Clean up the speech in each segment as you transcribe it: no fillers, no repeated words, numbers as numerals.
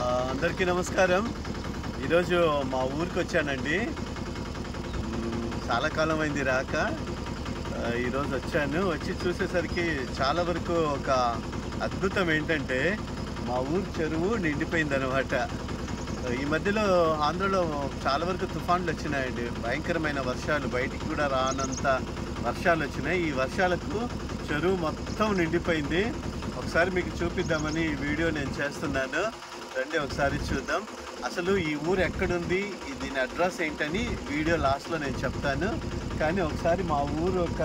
అందరికీ నమస్కారం. ఈరోజు మా ఊరికి వచ్చానండి. చాలా కాలం అయింది రాక. ఈరోజు వచ్చాను. వచ్చి చూసేసరికి చాలా వరకు ఒక అద్భుతం ఏంటంటే మా ఊరు చెరువు నిండిపోయిందనమాట. ఈ మధ్యలో ఆంధ్రలో చాలా వరకు తుఫాన్లు వచ్చినాయండి. భయంకరమైన వర్షాలు, బయటికి కూడా రానంత వర్షాలు వచ్చినాయి. ఈ వర్షాలకు చెరువు మొత్తం నిండిపోయింది. ఒకసారి మీకు చూపిద్దామని ఈ వీడియో నేను చేస్తున్నాను. రండి ఒకసారి చూద్దాం. అసలు ఈ ఊరు ఎక్కడుంది, దీని అడ్రస్ ఏంటని వీడియో లాస్ట్లో నేను చెప్తాను. కానీ ఒకసారి మా ఊరు ఒక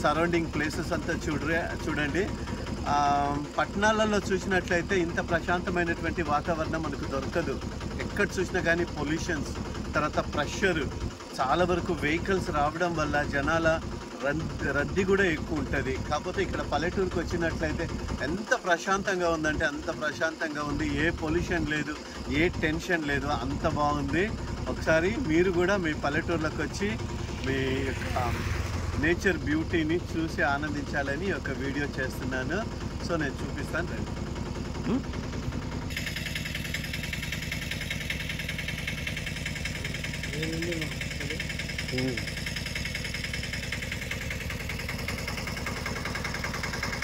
సరౌండింగ్ ప్లేసెస్ అంతా చూడండి. పట్టణాలలో చూసినట్లయితే ఇంత ప్రశాంతమైనటువంటి వాతావరణం మనకు దొరకదు. ఎక్కడ చూసినా కానీ పొల్యూషన్స్, తర్వాత ప్రెషర్, చాలా వరకు వెహికల్స్ రావడం వల్ల జనాల రద్దీ కూడా ఎక్కువ ఉంటుంది. కాకపోతే ఇక్కడ పల్లెటూరుకి వచ్చినట్లయితే ఎంత ప్రశాంతంగా ఉందంటే అంత ప్రశాంతంగా ఉంది. ఏ పొల్యూషన్ లేదు, ఏ టెన్షన్ లేదు, అంత బాగుంది. ఒకసారి మీరు కూడా మీ పల్లెటూర్లకు వచ్చి మీ నేచర్ బ్యూటీని చూసి ఆనందించాలని ఒక వీడియో చేస్తున్నాను. సో నేను చూపిస్తాను రండి.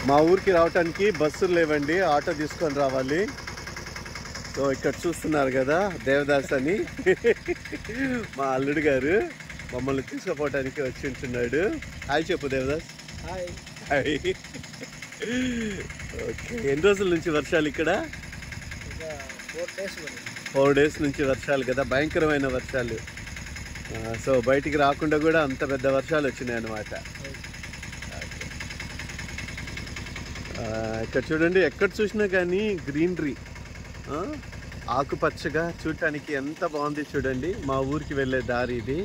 మా ఊరికి రావటానికి బస్సులు లేవండి, ఆటో తీసుకొని రావాలి. సో ఇక్కడ చూస్తున్నారు కదా దేవదాస్ అని మా అల్లుడు గారు మమ్మల్ని తీసుకుపోవటానికి వచ్చి ఉంటున్నాడు. హాయ్ చెప్పు దేవదాస్. హాయ్. ఓకే, ఎన్ని రోజుల నుంచి వర్షాలు ఇక్కడ? 4 డేస్ నుంచి వర్షాలు కదా, భయంకరమైన వర్షాలు. సో బయటికి రాకుండా కూడా అంత పెద్ద వర్షాలు వచ్చినాయి అన్నమాట. ఇక్కడ చూడండి, ఎక్కడ చూసినా కానీ గ్రీనరీ, ఆకుపచ్చగా చూడటానికి ఎంత బాగుంది చూడండి. మా ఊరికి వెళ్ళే దారి ఇది.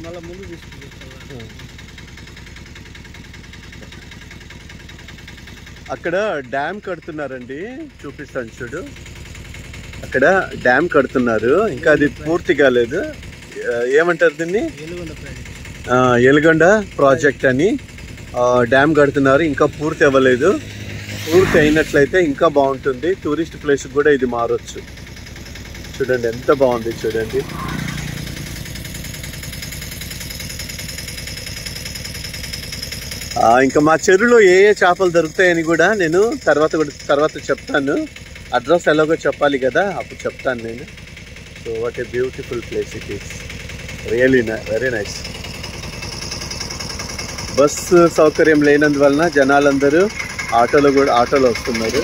మళ్ళీ ముందు తీసుకుంటాను. అక్కడ డ్యామ్ కడుతున్నారండి, చూపిస్తాను చూడు. అక్కడ డ్యామ్ కడుతున్నారు, ఇంకా అది పూర్తి కాలేదు. ఏమంటారు దీన్ని? ఎలుగొండ ప్రాజెక్ట్ అని డ్యామ్ కడుతున్నారు, ఇంకా పూర్తి అవ్వలేదు. పూర్తి అయినట్లయితే ఇంకా బాగుంటుంది. టూరిస్ట్ ప్లేస్ కూడా ఇది మారొచ్చు. చూడండి ఎంత బాగుంది చూడండి. ఇంకా మా చెరువులో ఏ చేపలు దొరుకుతాయని కూడా నేను తర్వాత చెప్తాను. అడ్రస్ ఎలాగో చెప్పాలి కదా, అప్పుడు చెప్తాను నేను. So what a beautiful place it is, really very nice. Bus సౌకర్యం లేనందువలన జనాలందరూ ఆటోలో వస్తున్నారు.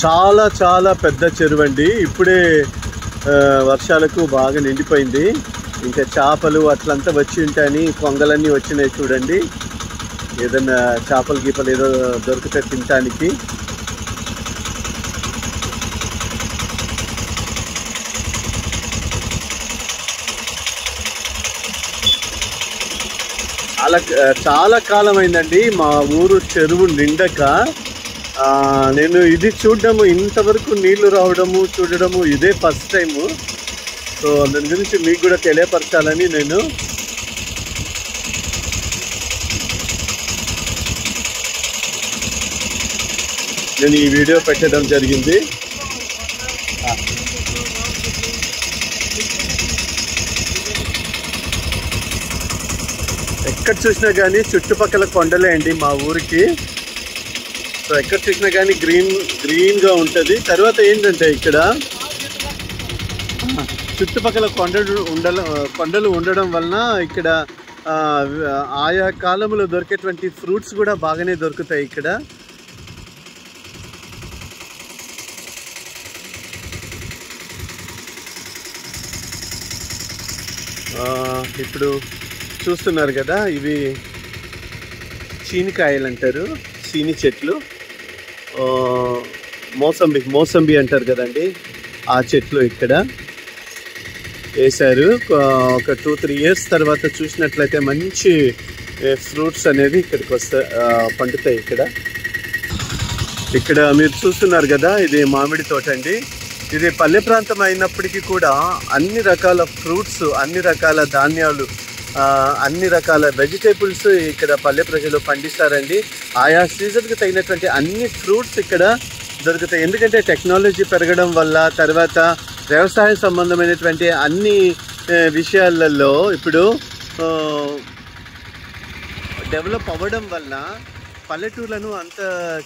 చాలా చాలా పెద్ద చెరువు అండి. ఇప్పుడే వర్షాలకు బాగా నిండిపోయింది. ఇంకా చేపలు అట్లంతా వచ్చి ఉంటాయని కొంగలన్నీ వచ్చినాయి చూడండి. ఏదైనా చేపలు గీపలు ఏదో దొరికితే తినటానికి. చాలా కాలం అయిందండి మా ఊరు చెరువు నిండక. నేను ఇది చూడడము, ఇంతవరకు నీళ్లు రావడము చూడడము ఇదే ఫస్ట్ టైము. సో దాని గురించి మీకు కూడా తెలియపరచాలని నేను ఈ వీడియో పెట్టడం జరిగింది. ఎక్కడ చూసినా కానీ చుట్టుపక్కల కొండలే అండి మా ఊరికి. సో ఎక్కడ చూసినా కానీ గ్రీన్గా ఉంటుంది. తర్వాత ఏంటంటే ఇక్కడ చుట్టుపక్కల కొండలు ఉండడం వలన ఇక్కడ ఆయా కాలంలో దొరికేటువంటి ఫ్రూట్స్ కూడా బాగానే దొరుకుతాయి ఇక్కడ. ఇప్పుడు చూస్తున్నారు కదా, ఇవి చీనికాయలు అంటారు, చీని చెట్లు. మోసంబి అంటారు కదండి, ఆ చెట్లు ఇక్కడ వేశారు. ఒక 2-3 ఇయర్స్ తర్వాత చూసినట్లయితే మంచి ఫ్రూట్స్ అనేది ఇక్కడికి పండుతాయి. ఇక్కడ మీరు చూస్తున్నారు కదా, ఇది మామిడి తోట అండి. ఇది పల్లె ప్రాంతం అయినప్పటికీ కూడా అన్ని రకాల ఫ్రూట్స్, అన్ని రకాల ధాన్యాలు, అన్ని రకాల వెజిటేబుల్స్ ఇక్కడ పల్లె ప్రజలు పండిస్తారండి. ఆయా సీజన్కి తగినటువంటి అన్ని ఫ్రూట్స్ ఇక్కడ దొరుకుతాయి. ఎందుకంటే టెక్నాలజీ పెరగడం వల్ల, తర్వాత వ్యవసాయ సంబంధమైనటువంటి అన్ని విషయాలలో ఇప్పుడు డెవలప్ అవ్వడం వల్ల పల్లెటూర్లను అంత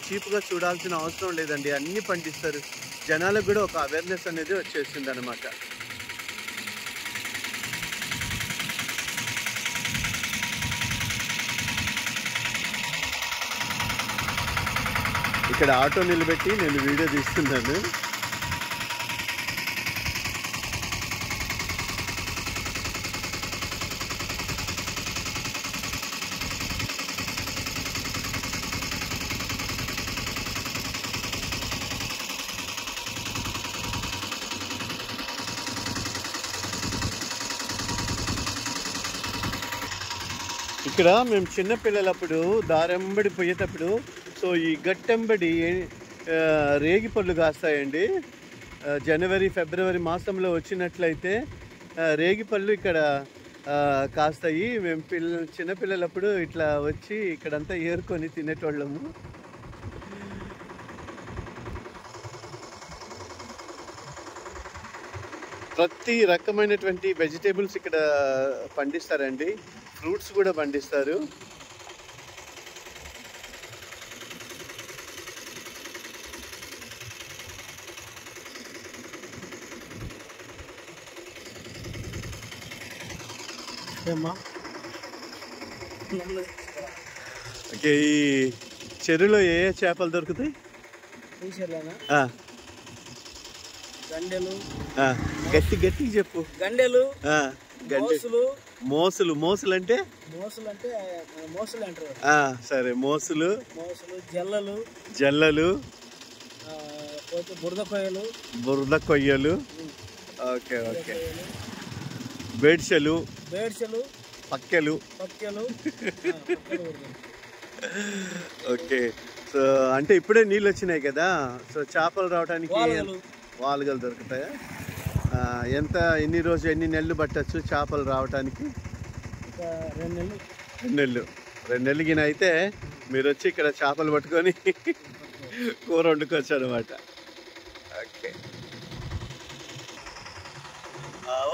చీప్గా చూడాల్సిన అవసరం లేదండి, అన్నీ పండిస్తారు. జనాలకు కూడా ఒక అవేర్నెస్ అనేది వచ్చేసింది అనమాట. ఇక్కడ ఆటో నిలబెట్టి నేను వీడియో తీస్తున్నాను. ఇక్కడ మేము చిన్నపిల్లలప్పుడు దారెంబడి పోయేటప్పుడు సో ఈ గట్టెంబడి రేగి పళ్ళు కాస్తాయండి. జనవరి ఫిబ్రవరి మాసంలో వచ్చినట్లయితే రేగి పళ్ళు ఇక్కడ కాస్తాయి. మేము చిన్నపిల్లలప్పుడు ఇట్లా వచ్చి ఇక్కడంతా ఏరుకొని తినేటోళ్ళము. ప్రతి రకమైనటువంటి వెజిటేబుల్స్ ఇక్కడ పండిస్తారండి, ఫ్రూట్స్ కూడా పండిస్తారు. ఓకే, ఈ చెరువులో ఏ చేపలు దొరుకుతాయి? గట్టి చెప్పు. గండెలు, మోసులు అంటే సరే, మోసులు, జల్లలు, బురద కొయ్యలు, ఓకే, బేడ్చెలు, పక్కెలు. ఓకే, సో అంటే ఇప్పుడే నీళ్ళు వచ్చినాయి కదా, సో చేపలు రావడానికి వాలుగలు దొరుకుతాయా? ఎన్ని నెలలు పట్టచ్చు చేపలు రావడానికి? 2 నెలలు గిన అయితే మీరు వచ్చి ఇక్కడ చేపలు పట్టుకొని కూర వండుకోవచ్చు అనమాట.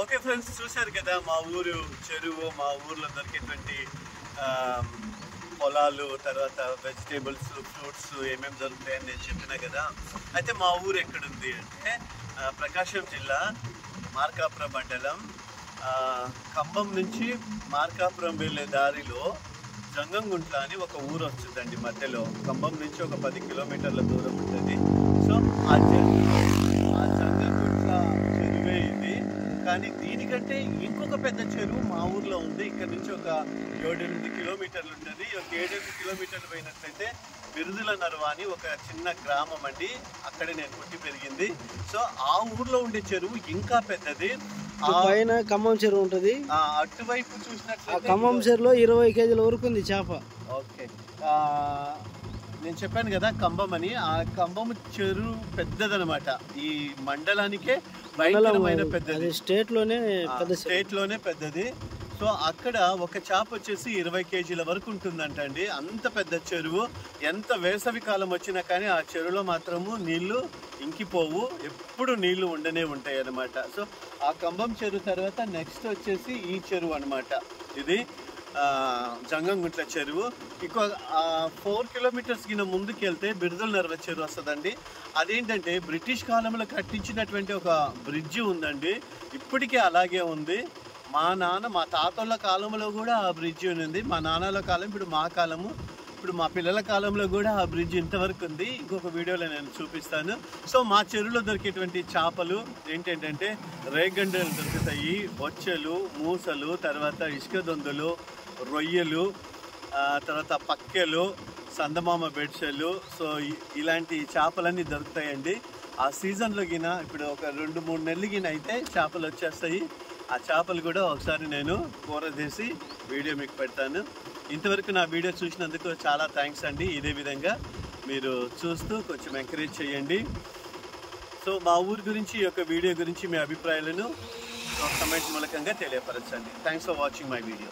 ఓకే ఫ్రెండ్స్, చూశారు కదా మా ఊరు చెరువు, మా ఊర్లో దొరికేటువంటి పొలాలు, తర్వాత వెజిటేబుల్స్, ఫ్రూట్స్ ఏమేమి దొరుకుతాయని నేను చెప్పినా కదా. అయితే మా ఊరు ఎక్కడుంది అంటే ప్రకాశం జిల్లా మార్కాపురం మండలం, ఖమ్మం నుంచి మార్కాపురం వెళ్ళే దారిలో జంగంగుంట్ల అని ఒక ఊరు వస్తుందండి. మధ్యలో ఖమ్మం నుంచి ఒక 10 కిలోమీటర్ల దూరం ఉంటుంది. సో ఆ జంగంగుంట్ల చెరువే ఇది. కానీ దీనికంటే ఇంకొక పెద్ద చెరువు మా ఊర్లో ఉంది. ఇక్కడ నుంచి ఒక 7-8 కిలోమీటర్లు ఉంటుంది. ఒక 7-8 కిలోమీటర్లు పోయినట్లయితే బిరుదుల నరువ అని ఒక చిన్న గ్రామం అండి, అక్కడే నేను పుట్టి పెరిగింది. సో ఆ ఊర్లో ఉండే చెరువు ఇంకా పెద్దది. పైన ఖమ్మం చెరువు ఉంటుంది, అటువైపు చూసినట్లయితే ఖమ్మం చెరువులో 20 కేజీల వరకు ఉంది చేప. ఓకే, నేను చెప్పాను కదా ఖమ్మం అని. ఆ ఖమ్మం చెరువు పెద్దదనమాట, ఈ మండలానికే భయంకరమైన పెద్దది, స్టేట్ లోనే పెద్దది. సో అక్కడ ఒక చేప వచ్చేసి 20 కేజీల వరకు ఉంటుందంట అండి, అంత పెద్ద చెరువు. ఎంత వేసవి కాలం వచ్చినా కానీ ఆ చెరువులో మాత్రము నీళ్లు ఇంకిపోవు, ఎప్పుడు నీళ్లు ఉండనే ఉంటాయి అన్నమాట. సో ఆ ఖమ్మం చెరువు తర్వాత నెక్స్ట్ వచ్చేసి ఈ చెరువు అనమాట. ఇది జంగంగుంట్ల చెరువు. ఇంకో 4 కిలోమీటర్స్ కింద ముందుకు వెళ్తే బిరుదుల నర్వ చెరువు వస్తుందండి. అదేంటంటే బ్రిటిష్ కాలంలో కట్టించినటువంటి ఒక బ్రిడ్జి ఉందండి, ఇప్పటికీ అలాగే ఉంది. మా తాతల కాలంలో కూడా ఆ బ్రిడ్జి ఉంది. మా నాన్నల కాలం, ఇప్పుడు మా కాలము, ఇప్పుడు మా పిల్లల కాలంలో కూడా ఆ బ్రిడ్జ్ ఇంతవరకు ఉంది. ఇంకొక వీడియోలో నేను చూపిస్తాను. సో మా చెరువులో దొరికేటువంటి చేపలు ఏంటంటే రేగండలు దొరుకుతాయి, బొచ్చెలు, మూసలు, తర్వాత ఇసుక దొందులు, రొయ్యలు, తర్వాత పక్కెలు, సందమామ బెడ్షెలు. సో ఇలాంటి చేపలన్నీ దొరుకుతాయండి. ఆ సీజన్లో గిన ఇప్పుడు ఒక 2-3 నెలలు గిన అయితే చేపలు వచ్చేస్తాయి. ఆ చేపలు కూడా ఒకసారి నేను కూర చేసి వీడియో మీకు పెడతాను. ఇంతవరకు నా వీడియో చూసినందుకు చాలా థ్యాంక్స్ అండి. ఇదే విధంగా మీరు చూస్తూ కొంచెం ఎంకరేజ్ చేయండి. సో మా ఊరి గురించి, ఈ యొక్క వీడియో గురించి మీ అభిప్రాయాలను కమెంట్ మూలకంగా తెలియపరచండి. Thanks for watching my video.